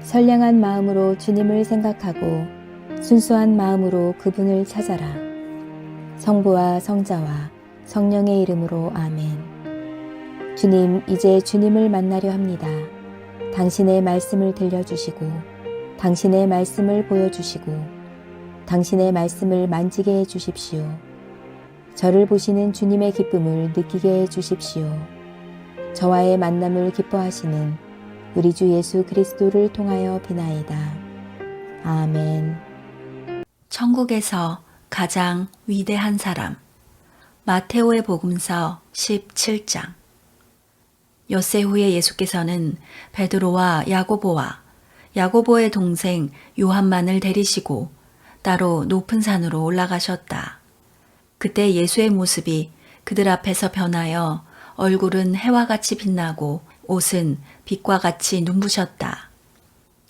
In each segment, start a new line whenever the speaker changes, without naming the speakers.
선량한 마음으로 주님을 생각하고 순수한 마음으로 그분을 찾아라. 성부와 성자와 성령의 이름으로 아멘. 주님, 이제 주님을 만나려 합니다. 당신의 말씀을 들려주시고 당신의 말씀을 보여주시고 당신의 말씀을 만지게 해주십시오. 저를 보시는 주님의 기쁨을 느끼게 해주십시오. 저와의 만남을 기뻐하시는 우리 주 예수 그리스도를 통하여 비나이다. 아멘.
천국에서 가장 위대한 사람. 마테오의 복음서 17장. 엿새 후에 예수께서는 베드로와 야고보와 야고보의 동생 요한만을 데리시고 따로 높은 산으로 올라가셨다. 그때 예수의 모습이 그들 앞에서 변하여 얼굴은 해와 같이 빛나고 옷은 빛과 같이 눈부셨다.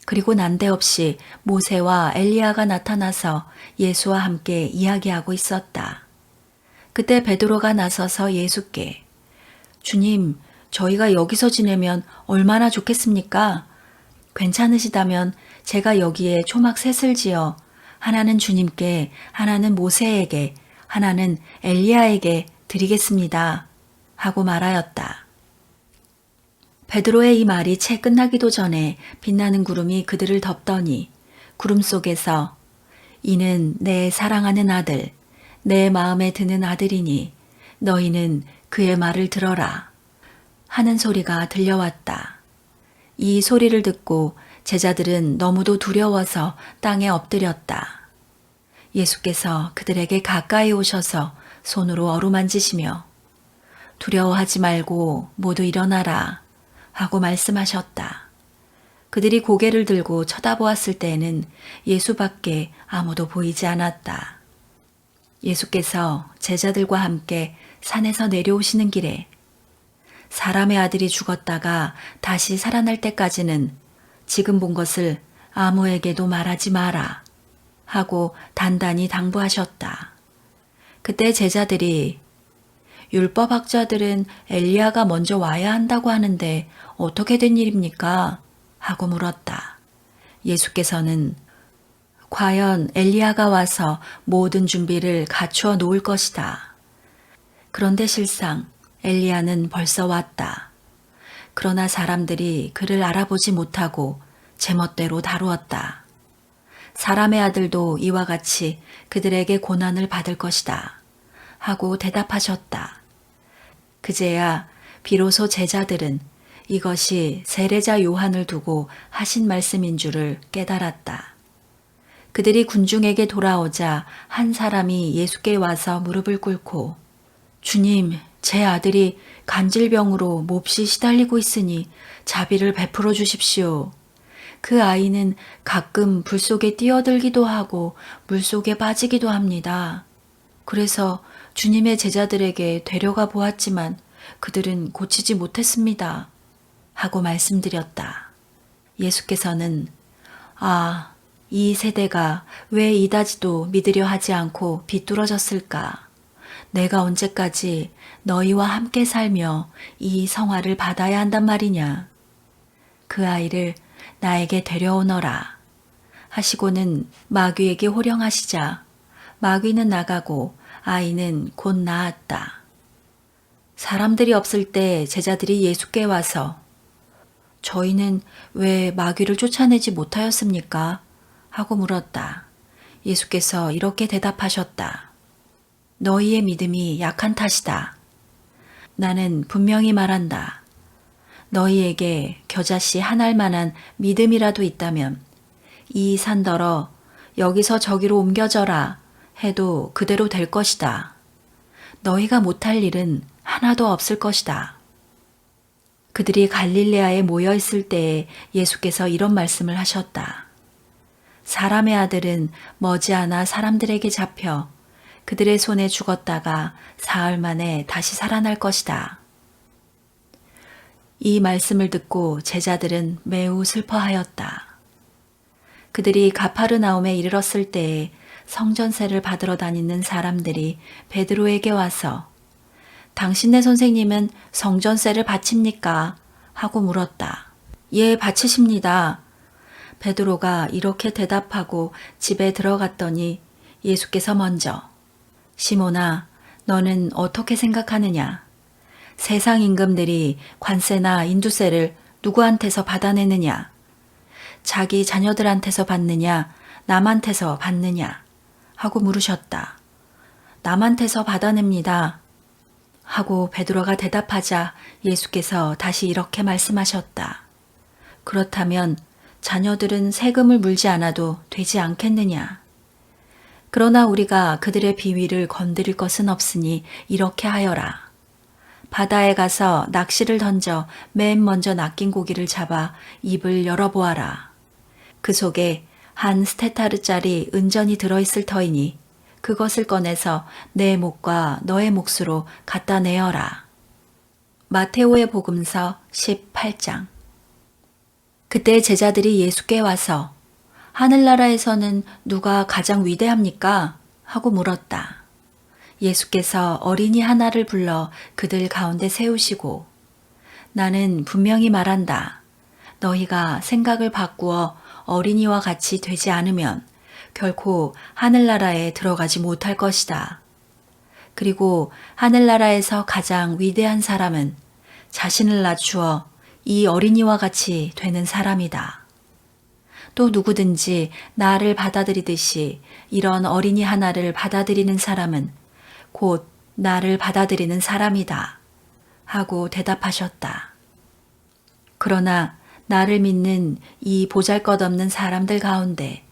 그리고 난데없이 모세와 엘리야가 나타나서 예수와 함께 이야기하고 있었다. 그때 베드로가 나서서 예수께 주님, 저희가 여기서 지내면 얼마나 좋겠습니까? 괜찮으시다면 제가 여기에 초막 셋을 지어 하나는 주님께, 하나는 모세에게, 하나는 엘리야에게 드리겠습니다. 하고 말하였다. 베드로의 이 말이 채 끝나기도 전에 빛나는 구름이 그들을 덮더니 구름 속에서 이는 내 사랑하는 아들, 내 마음에 드는 아들이니 너희는 그의 말을 들어라 하는 소리가 들려왔다. 이 소리를 듣고 제자들은 너무도 두려워서 땅에 엎드렸다. 예수께서 그들에게 가까이 오셔서 손으로 어루만지시며 두려워하지 말고 모두 일어나라 하고 말씀하셨다. 그들이 고개를 들고 쳐다보았을 때에는 예수밖에 아무도 보이지 않았다. 예수께서 제자들과 함께 산에서 내려오시는 길에 사람의 아들이 죽었다가 다시 살아날 때까지는 지금 본 것을 아무에게도 말하지 마라 하고 단단히 당부하셨다. 그때 제자들이 율법학자들은 엘리야가 먼저 와야 한다고 하는데 어떻게 된 일입니까? 하고 물었다. 예수께서는 과연 엘리야가 와서 모든 준비를 갖추어 놓을 것이다. 그런데 실상 엘리야는 벌써 왔다. 그러나 사람들이 그를 알아보지 못하고 제멋대로 다루었다. 사람의 아들도 이와 같이 그들에게 고난을 받을 것이다. 하고 대답하셨다. 그제야 비로소 제자들은 이것이 세례자 요한을 두고 하신 말씀인 줄을 깨달았다. 그들이 군중에게 돌아오자 한 사람이 예수께 와서 무릎을 꿇고 주님, 제 아들이 간질병으로 몹시 시달리고 있으니 자비를 베풀어 주십시오. 그 아이는 가끔 불 속에 뛰어들기도 하고 물 속에 빠지기도 합니다. 그래서 주님의 제자들에게 데려가 보았지만 그들은 고치지 못했습니다. 하고 말씀드렸다. 예수께서는 이 세대가 왜 이다지도 믿으려 하지 않고 비뚤어졌을까? 내가 언제까지 너희와 함께 살며 이 성화를 받아야 한단 말이냐? 그 아이를 나에게 데려오너라. 하시고는 마귀에게 호령하시자 마귀는 나가고 아이는 곧 나았다. 사람들이 없을 때 제자들이 예수께 와서 저희는 왜 마귀를 쫓아내지 못하였습니까? 하고 물었다. 예수께서 이렇게 대답하셨다. 너희의 믿음이 약한 탓이다. 나는 분명히 말한다. 너희에게 겨자씨 한 알만한 믿음이라도 있다면 이 산더러 여기서 저기로 옮겨져라 해도 그대로 될 것이다. 너희가 못할 일은 하나도 없을 것이다. 그들이 갈릴레아에 모여 있을 때에 예수께서 이런 말씀을 하셨다. 사람의 아들은 머지않아 사람들에게 잡혀 그들의 손에 죽었다가 사흘 만에 다시 살아날 것이다. 이 말씀을 듣고 제자들은 매우 슬퍼하였다. 그들이 가파르나움에 이르렀을 때에 성전세를 받으러 다니는 사람들이 베드로에게 와서 당신네 선생님은 성전세를 바칩니까? 하고 물었다. 예, 바치십니다. 베드로가 이렇게 대답하고 집에 들어갔더니 예수께서 먼저 시몬아, 너는 어떻게 생각하느냐? 세상 임금들이 관세나 인두세를 누구한테서 받아내느냐? 자기 자녀들한테서 받느냐? 남한테서 받느냐? 하고 물으셨다. 남한테서 받아냅니다. 하고 베드로가 대답하자 예수께서 다시 이렇게 말씀하셨다. 그렇다면 자녀들은 세금을 물지 않아도 되지 않겠느냐? 그러나 우리가 그들의 비위를 건드릴 것은 없으니 이렇게 하여라. 바다에 가서 낚시를 던져 맨 먼저 낚인 고기를 잡아 입을 열어보아라. 그 속에 한 스테타르짜리 은전이 들어있을 터이니 그것을 꺼내서 내 목과 너의 몫으로 갖다 내어라. 마테오의 복음서 18장. 그때 제자들이 예수께 와서 하늘나라에서는 누가 가장 위대합니까? 하고 물었다. 예수께서 어린이 하나를 불러 그들 가운데 세우시고 나는 분명히 말한다. 너희가 생각을 바꾸어 어린이와 같이 되지 않으면 결코 하늘나라에 들어가지 못할 것이다. 그리고 하늘나라에서 가장 위대한 사람은 자신을 낮추어 이 어린이와 같이 되는 사람이다. 또 누구든지 나를 받아들이듯이 이런 어린이 하나를 받아들이는 사람은 곧 나를 받아들이는 사람이다. 하고 대답하셨다. 그러나 나를 믿는 이 보잘것없는 사람들 가운데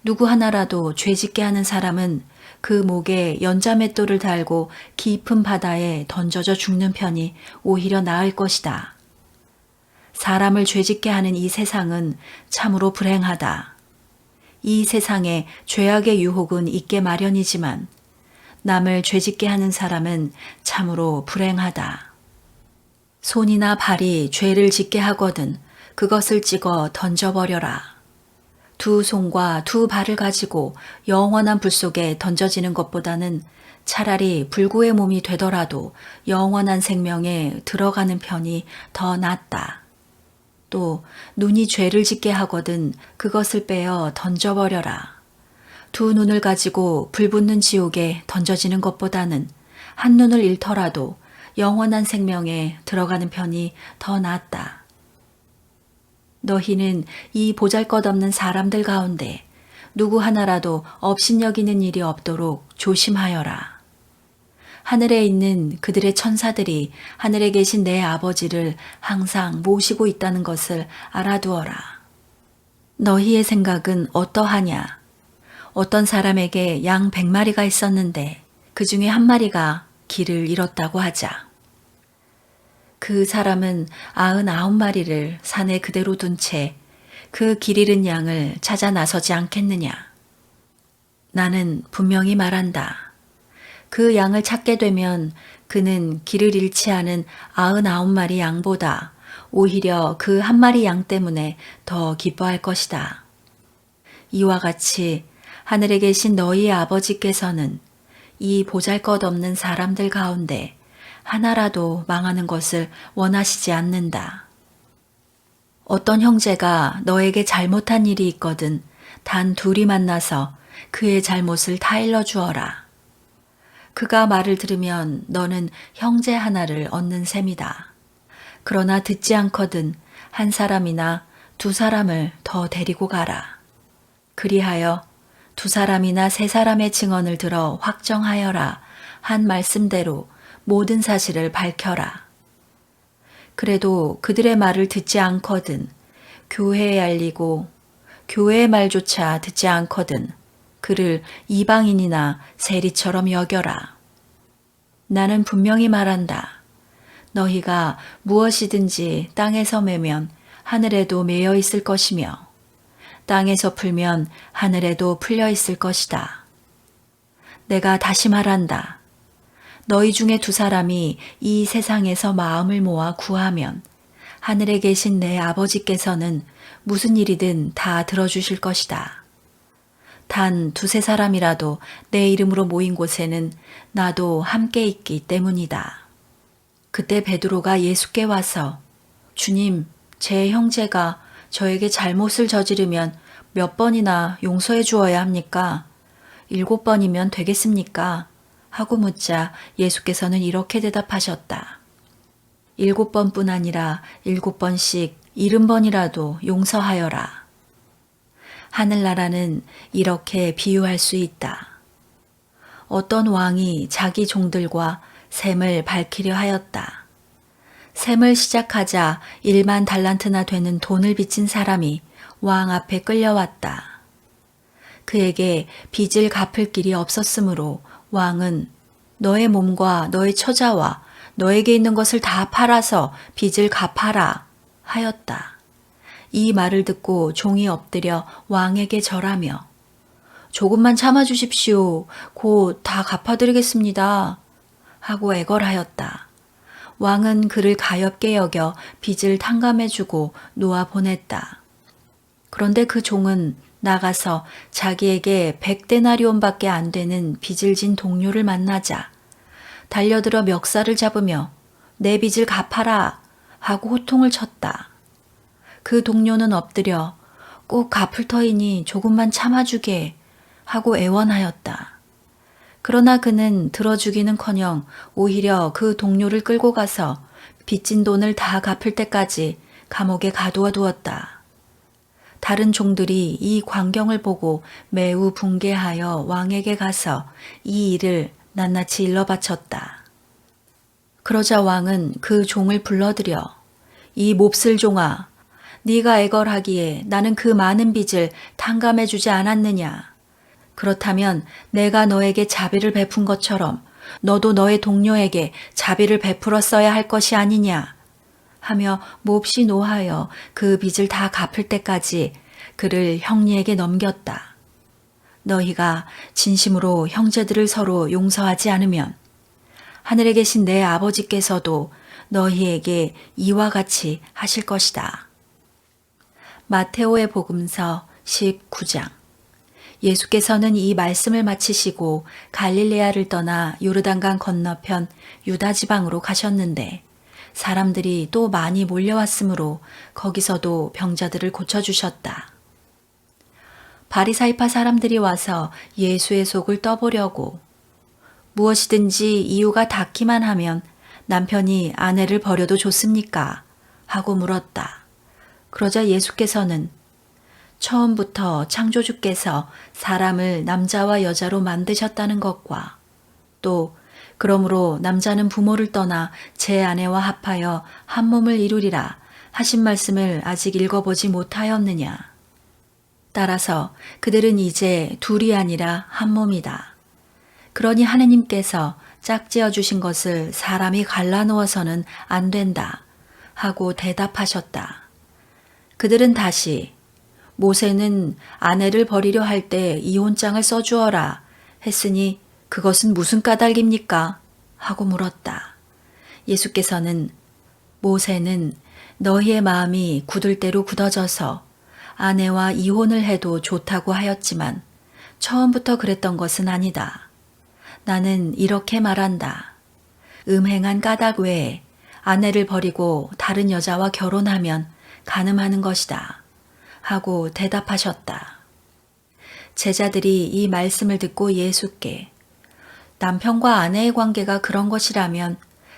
누구 하나라도 죄짓게 하는 사람은 그 목에 연자맷돌을 달고 깊은 바다에 던져져 죽는 편이 오히려 나을 것이다. 사람을 죄짓게 하는 이 세상은 참으로 불행하다. 이 세상에 죄악의 유혹은 있게 마련이지만 남을 죄짓게 하는 사람은 참으로 불행하다. 손이나 발이 죄를 짓게 하거든 그것을 찍어 던져버려라. 두 손과 두 발을 가지고 영원한 불 속에 던져지는 것보다는 차라리 불구의 몸이 되더라도 영원한 생명에 들어가는 편이 더 낫다. 또 눈이 죄를 짓게 하거든 그것을 빼어 던져버려라. 두 눈을 가지고 불붙는 지옥에 던져지는 것보다는 한 눈을 잃더라도 영원한 생명에 들어가는 편이 더 낫다. 너희는 이 보잘것없는 사람들 가운데 누구 하나라도 업신여기는 일이 없도록 조심하여라. 하늘에 있는 그들의 천사들이 하늘에 계신 내 아버지를 항상 모시고 있다는 것을 알아두어라. 너희의 생각은 어떠하냐? 어떤 사람에게 양 100마리가 있었는데 그 중에 한 마리가 길을 잃었다고 하자. 그 사람은 99마리를 산에 그대로 둔 채 그 길 잃은 양을 찾아 나서지 않겠느냐? 나는 분명히 말한다. 그 양을 찾게 되면 그는 길을 잃지 않은 99마리 양보다 오히려 그 한 마리 양 때문에 더 기뻐할 것이다. 이와 같이 하늘에 계신 너희 아버지께서는 이 보잘것없는 사람들 가운데 하나라도 망하는 것을 원하시지 않는다. 어떤 형제가 너에게 잘못한 일이 있거든 단 둘이 만나서 그의 잘못을 타일러 주어라. 그가 말을 들으면 너는 형제 하나를 얻는 셈이다. 그러나 듣지 않거든 한 사람이나 두 사람을 더 데리고 가라. 그리하여 두 사람이나 세 사람의 증언을 들어 확정하여라 한 말씀대로 모든 사실을 밝혀라. 그래도 그들의 말을 듣지 않거든 교회에 알리고 교회의 말조차 듣지 않거든 그를 이방인이나 세리처럼 여겨라. 나는 분명히 말한다. 너희가 무엇이든지 땅에서 매면 하늘에도 매여 있을 것이며 땅에서 풀면 하늘에도 풀려 있을 것이다. 내가 다시 말한다. 너희 중에 두 사람이 이 세상에서 마음을 모아 구하면 하늘에 계신 내 아버지께서는 무슨 일이든 다 들어주실 것이다. 단 두세 사람이라도 내 이름으로 모인 곳에는 나도 함께 있기 때문이다. 그때 베드로가 예수께 와서 주님, 제 형제가 저에게 잘못을 저지르면 몇 번이나 용서해 주어야 합니까? 7번이면 되겠습니까? 하고 묻자 예수께서는 이렇게 대답하셨다. 7번뿐 아니라 7번씩 70번이라도 용서하여라. 하늘나라는 이렇게 비유할 수 있다. 어떤 왕이 자기 종들과 셈을 밝히려 하였다. 셈을 시작하자 1만 달란트나 되는 돈을 빚진 사람이 왕 앞에 끌려왔다. 그에게 빚을 갚을 길이 없었으므로 왕은 너의 몸과 너의 처자와 너에게 있는 것을 다 팔아서 빚을 갚아라 하였다. 이 말을 듣고 종이 엎드려 왕에게 절하며 조금만 참아주십시오. 곧 다 갚아드리겠습니다. 하고 애걸하였다. 왕은 그를 가엾게 여겨 빚을 탕감해주고 놓아 보냈다. 그런데 그 종은 나가서 자기에게 100데나리온밖에 안 되는 빚을 진 동료를 만나자 달려들어 멱살을 잡으며 내 빚을 갚아라 하고 호통을 쳤다. 그 동료는 엎드려 꼭 갚을 터이니 조금만 참아주게 하고 애원하였다. 그러나 그는 들어주기는커녕 오히려 그 동료를 끌고 가서 빚진 돈을 다 갚을 때까지 감옥에 가두어 두었다. 다른 종들이 이 광경을 보고 매우 분개하여 왕에게 가서 이 일을 낱낱이 일러 바쳤다. 그러자 왕은 그 종을 불러들여 이 몹쓸 종아, 네가 애걸하기에 나는 그 많은 빚을 탕감해 주지 않았느냐. 그렇다면 내가 너에게 자비를 베푼 것처럼 너도 너의 동료에게 자비를 베풀었어야 할 것이 아니냐 하며 몹시 노하여 그 빚을 다 갚을 때까지 그를 형리에게 넘겼다. 너희가 진심으로 형제들을 서로 용서하지 않으면 하늘에 계신 내 아버지께서도 너희에게 이와 같이 하실 것이다. 마테오의 복음서 19장. 예수께서는 이 말씀을 마치시고 갈릴레아를 떠나 요르단강 건너편 유다 지방으로 가셨는데 사람들이 또 많이 몰려왔으므로 거기서도 병자들을 고쳐주셨다. 바리사이파 사람들이 와서 예수의 속을 떠보려고 무엇이든지 이유가 닿기만 하면 남편이 아내를 버려도 좋습니까? 하고 물었다. 그러자 예수께서는 처음부터 창조주께서 사람을 남자와 여자로 만드셨다는 것과 또 그러므로 남자는 부모를 떠나 제 아내와 합하여 한 몸을 이루리라 하신 말씀을 아직 읽어보지 못하였느냐. 따라서 그들은 이제 둘이 아니라 한 몸이다. 그러니 하느님께서 짝지어 주신 것을 사람이 갈라놓아서는 안 된다 하고 대답하셨다. 그들은 다시 모세는 아내를 버리려 할 때 이혼장을 써주어라 했으니 그것은 무슨 까닭입니까? 하고 물었다. 예수께서는 모세는 너희의 마음이 굳을 대로 굳어져서 아내와 이혼을 해도 좋다고 하였지만 처음부터 그랬던 것은 아니다. 나는 이렇게 말한다. 음행한 까닭 외에 아내를 버리고 다른 여자와 결혼하면 간음하는 것이다. 하고 대답하셨다. 제자들이 이 말씀을 듣고 예수께 남편과 아내의 관계가 그런 것이라면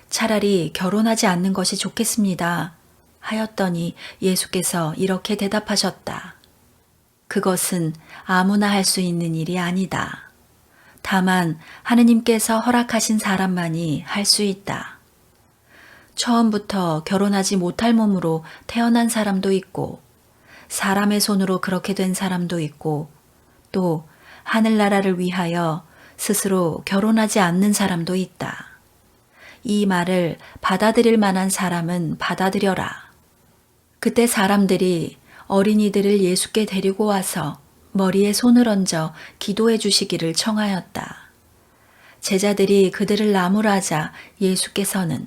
차라리 결혼하지 않는 것이 좋겠습니다. 하였더니 예수께서 이렇게 대답하셨다. 그것은 아무나 할 수 있는 일이 아니다. 다만 하느님께서 허락하신 사람만이 할 수 있다. 처음부터 결혼하지 못할 몸으로 태어난 사람도 있고 사람의 손으로 그렇게 된 사람도 있고 또 하늘나라를 위하여 스스로 결혼하지 않는 사람도 있다. 이 말을 받아들일 만한 사람은 받아들여라. 그때 사람들이 어린이들을 예수께 데리고 와서 머리에 손을 얹어 기도해 주시기를 청하였다. 제자들이 그들을 나무라자 예수께서는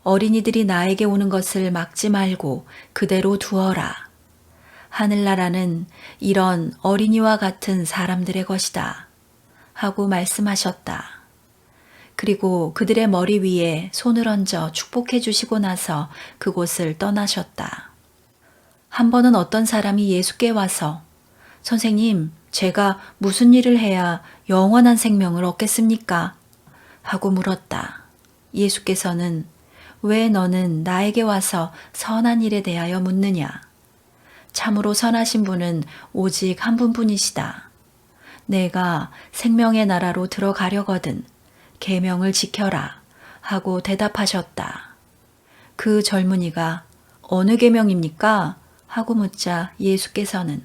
어린이들이 나에게 오는 것을 막지 말고 그대로 두어라. 하늘나라는 이런 어린이와 같은 사람들의 것이다. 하고 말씀하셨다. 그리고 그들의 머리 위에 손을 얹어 축복해 주시고 나서 그곳을 떠나셨다. 한 번은 어떤 사람이 예수께 와서 선생님, 제가 무슨 일을 해야 영원한 생명을 얻겠습니까? 하고 물었다. 예수께서는 왜 너는 나에게 와서 선한 일에 대하여 묻느냐? 참으로 선하신 분은 오직 한 분뿐이시다. 내가 생명의 나라로 들어가려거든 계명을 지켜라 하고 대답하셨다. 그 젊은이가 어느 계명입니까? 하고 묻자 예수께서는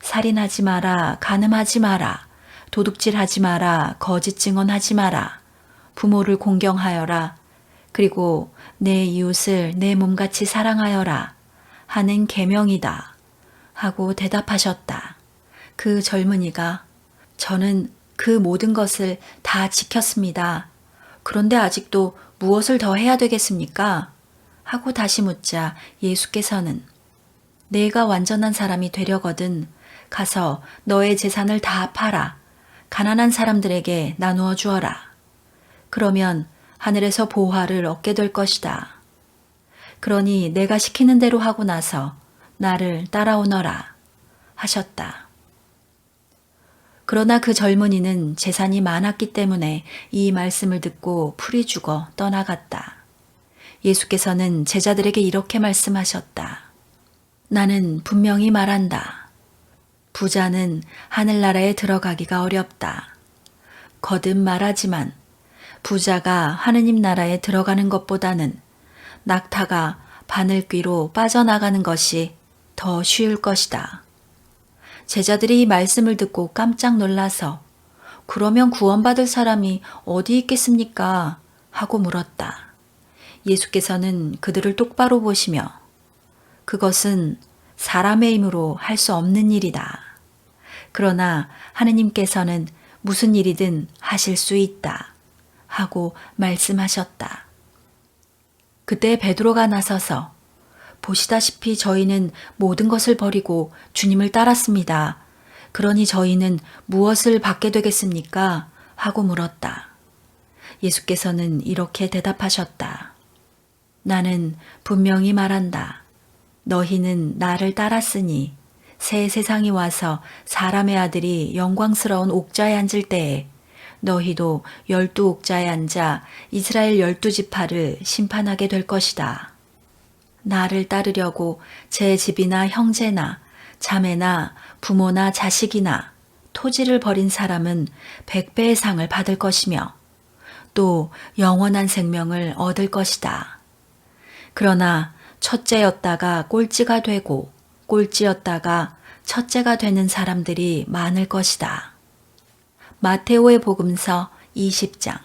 살인하지 마라, 간음하지 마라, 도둑질하지 마라, 거짓 증언하지 마라, 부모를 공경하여라, 그리고 내 이웃을 내 몸같이 사랑하여라 하는 계명이다 하고 대답하셨다. 그 젊은이가 저는 그 모든 것을 다 지켰습니다. 그런데 아직도 무엇을 더 해야 되겠습니까? 하고 다시 묻자 예수께서는 내가 완전한 사람이 되려거든 가서 너의 재산을 다 팔아 가난한 사람들에게 나누어 주어라. 그러면 하늘에서 보화를 얻게 될 것이다. 그러니 내가 시키는 대로 하고 나서 나를 따라오너라 하셨다. 그러나 그 젊은이는 재산이 많았기 때문에 이 말씀을 듣고 풀이 죽어 떠나갔다. 예수께서는 제자들에게 이렇게 말씀하셨다. 나는 분명히 말한다. 부자는 하늘나라에 들어가기가 어렵다. 거듭 말하지만 부자가 하느님 나라에 들어가는 것보다는 낙타가 바늘귀로 빠져나가는 것이 더 쉬울 것이다. 제자들이 이 말씀을 듣고 깜짝 놀라서 그러면 구원받을 사람이 어디 있겠습니까? 하고 물었다. 예수께서는 그들을 똑바로 보시며 그것은 사람의 힘으로 할 수 없는 일이다. 그러나 하느님께서는 무슨 일이든 하실 수 있다. 하고 말씀하셨다. 그때 베드로가 나서서 보시다시피 저희는 모든 것을 버리고 주님을 따랐습니다. 그러니 저희는 무엇을 받게 되겠습니까? 하고 물었다. 예수께서는 이렇게 대답하셨다. 나는 분명히 말한다. 너희는 나를 따랐으니 새 세상이 와서 사람의 아들이 영광스러운 옥좌에 앉을 때에 너희도 12옥좌에 앉아 이스라엘 12지파를 심판하게 될 것이다. 나를 따르려고 제 집이나 형제나 자매나 부모나 자식이나 토지를 버린 사람은 100배의 상을 받을 것이며 또 영원한 생명을 얻을 것이다. 그러나 첫째였다가 꼴찌가 되고 꼴찌였다가 첫째가 되는 사람들이 많을 것이다. 마테오의 복음서 20장.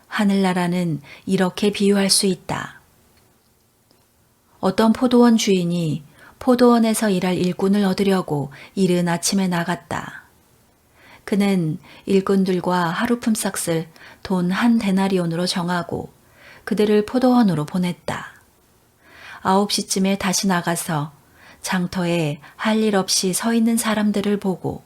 하늘나라는 이렇게 비유할 수 있다. 어떤 포도원 주인이 포도원에서 일할 일꾼을 얻으려고 이른 아침에 나갔다. 그는 일꾼들과 하루 품삯을 돈 1데나리온으로 정하고 그들을 포도원으로 보냈다. 9시쯤에 다시 나가서 장터에 할 일 없이 서 있는 사람들을 보고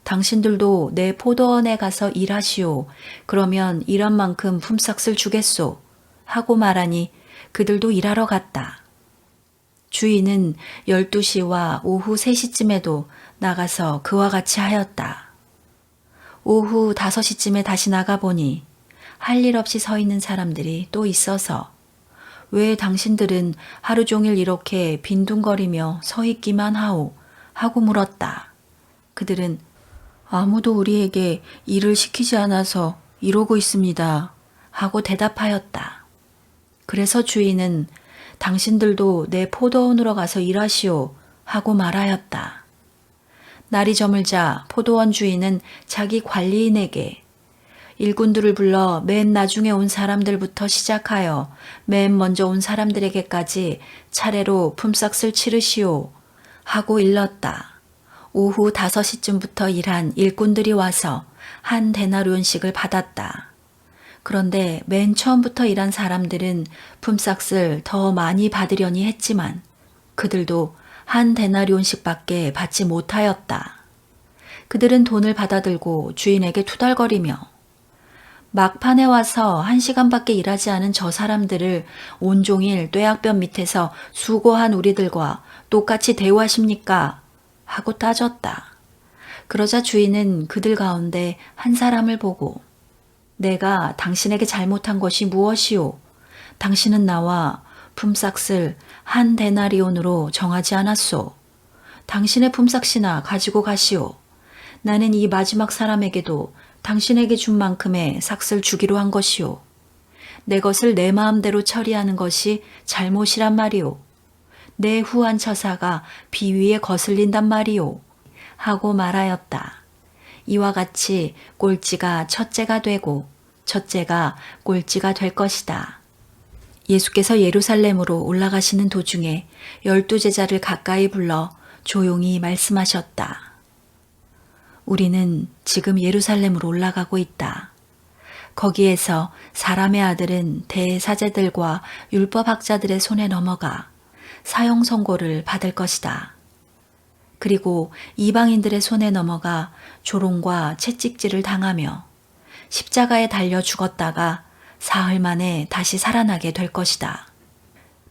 당신들도 내 포도원에 가서 일하시오. 그러면 일한 만큼 품삯을 주겠소. 하고 말하니 그들도 일하러 갔다. 주인은 12시와 오후 3시쯤에도 나가서 그와 같이 하였다. 오후 5시쯤에 다시 나가보니 할 일 없이 서 있는 사람들이 또 있어서 왜 당신들은 하루 종일 이렇게 빈둥거리며 서 있기만 하오? 하고 물었다. 그들은 아무도 우리에게 일을 시키지 않아서 이러고 있습니다. 하고 대답하였다. 그래서 주인은 당신들도 내 포도원으로 가서 일하시오. 하고 말하였다. 날이 저물자 포도원 주인은 자기 관리인에게 일꾼들을 불러 맨 나중에 온 사람들부터 시작하여 맨 먼저 온 사람들에게까지 차례로 품삯을 치르시오. 하고 일렀다. 오후 5시쯤부터 일한 일꾼들이 와서 1데나리온씩을 받았다. 그런데 맨 처음부터 일한 사람들은 품삯을 더 많이 받으려니 했지만 그들도 1데나리온씩밖에 받지 못하였다. 그들은 돈을 받아들고 주인에게 투덜거리며 막판에 와서 1시간밖에 일하지 않은 저 사람들을 온종일 뙤약볕 밑에서 수고한 우리들과 똑같이 대우하십니까? 하고 따졌다. 그러자 주인은 그들 가운데 한 사람을 보고 내가 당신에게 잘못한 것이 무엇이오? 당신은 나와 품삯을 한 데나리온으로 정하지 않았소. 당신의 품삯이나 가지고 가시오. 나는 이 마지막 사람에게도 당신에게 준 만큼의 삭을 주기로 한 것이오. 내 것을 내 마음대로 처리하는 것이 잘못이란 말이오. 내 후한 처사가 비위에 거슬린단 말이오. 하고 말하였다. 이와 같이 꼴찌가 첫째가 되고 첫째가 꼴찌가 될 것이다. 예수께서 예루살렘으로 올라가시는 도중에 12제자를 가까이 불러 조용히 말씀하셨다. 우리는 지금 예루살렘으로 올라가고 있다. 거기에서 사람의 아들은 대사제들과 율법학자들의 손에 넘어가 사형 선고를 받을 것이다. 그리고 이방인들의 손에 넘어가 조롱과 채찍질을 당하며 십자가에 달려 죽었다가 사흘 만에 다시 살아나게 될 것이다.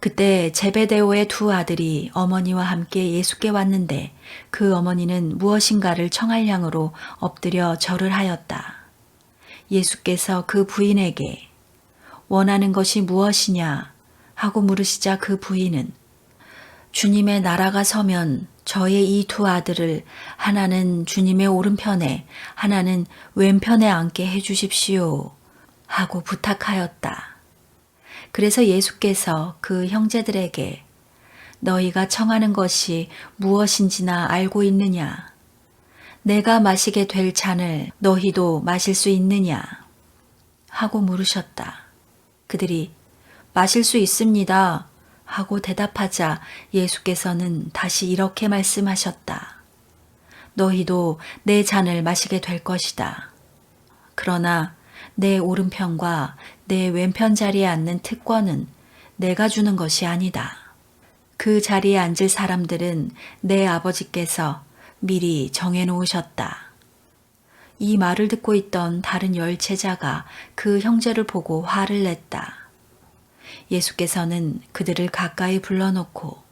그때 제베데오의 두 아들이 어머니와 함께 예수께 왔는데 그 어머니는 무엇인가를 청할 양으로 엎드려 절을 하였다. 예수께서 그 부인에게 원하는 것이 무엇이냐 하고 물으시자 그 부인은 주님의 나라가 서면 저의 이 두 아들을 하나는 주님의 오른편에 하나는 왼편에 앉게 해주십시오 하고 부탁하였다. 그래서 예수께서 그 형제들에게 너희가 청하는 것이 무엇인지나 알고 있느냐? 내가 마시게 될 잔을 너희도 마실 수 있느냐? 하고 물으셨다. 그들이 마실 수 있습니다. 하고 대답하자 예수께서는 다시 이렇게 말씀하셨다. 너희도 내 잔을 마시게 될 것이다. 그러나 내 오른편과 내 왼편 자리에 앉는 특권은 내가 주는 것이 아니다. 그 자리에 앉을 사람들은 내 아버지께서 미리 정해놓으셨다. 이 말을 듣고 있던 다른 10제자가 그 형제를 보고 화를 냈다. 예수께서는 그들을 가까이 불러놓고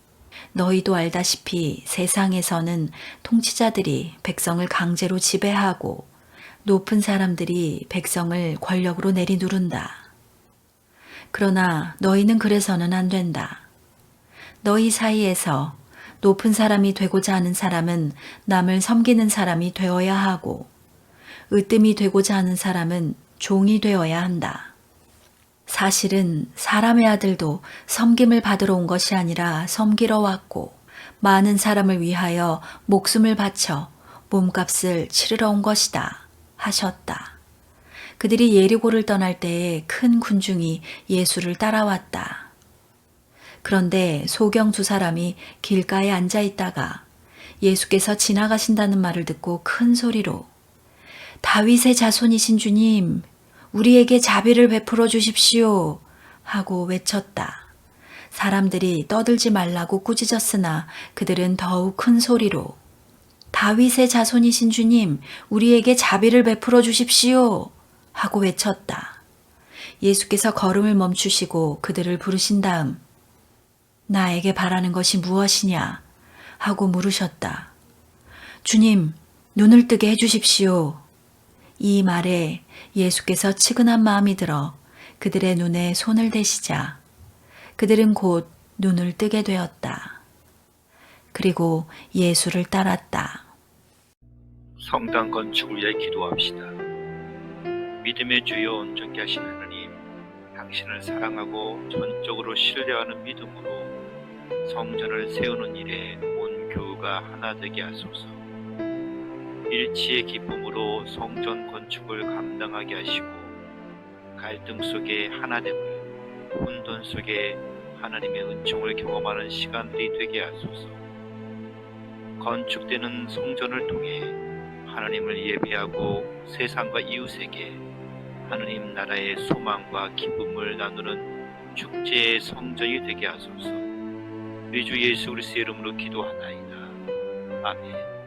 너희도 알다시피 세상에서는 통치자들이 백성을 강제로 지배하고 높은 사람들이 백성을 권력으로 내리누른다. 그러나 너희는 그래서는 안 된다. 너희 사이에서 높은 사람이 되고자 하는 사람은 남을 섬기는 사람이 되어야 하고 으뜸이 되고자 하는 사람은 종이 되어야 한다. 사실은 사람의 아들도 섬김을 받으러 온 것이 아니라 섬기러 왔고 많은 사람을 위하여 목숨을 바쳐 몸값을 치르러 온 것이다. 하셨다. 그들이 예리고를 떠날 때에 큰 군중이 예수를 따라왔다. 그런데 소경 2사람이 길가에 앉아 있다가 예수께서 지나가신다는 말을 듣고 큰 소리로 다윗의 자손이신 주님, 우리에게 자비를 베풀어 주십시오 하고 외쳤다. 사람들이 떠들지 말라고 꾸짖었으나 그들은 더욱 큰 소리로 다윗의 자손이신 주님, 우리에게 자비를 베풀어 주십시오 하고 외쳤다. 예수께서 걸음을 멈추시고 그들을 부르신 다음 나에게 바라는 것이 무엇이냐 하고 물으셨다. 주님, 눈을 뜨게 해주십시오. 이 말에 예수께서 측은한 마음이 들어 그들의 눈에 손을 대시자 그들은 곧 눈을 뜨게 되었다. 그리고 예수를 따랐다.
성당 건축을 위해 기도합시다. 믿음의 주여 온전케 하신 하나님, 당신을 사랑하고 전적으로 신뢰하는 믿음으로 성전을 세우는 일에 온 교우가 하나 되게 하소서. 일치의 기쁨으로 성전 건축을 감당하게 하시고 갈등 속에 하나됨을, 혼돈 속에 하나님의 은총을 경험하는 시간들이 되게 하소서. 건축되는 성전을 통해 하나님을 예배하고 세상과 이웃에게 하나님 나라의 소망과 기쁨을 나누는 축제의 성전이 되게 하소서. 우리 주 예수 그리스도의 이름으로 기도하나이다. 아멘.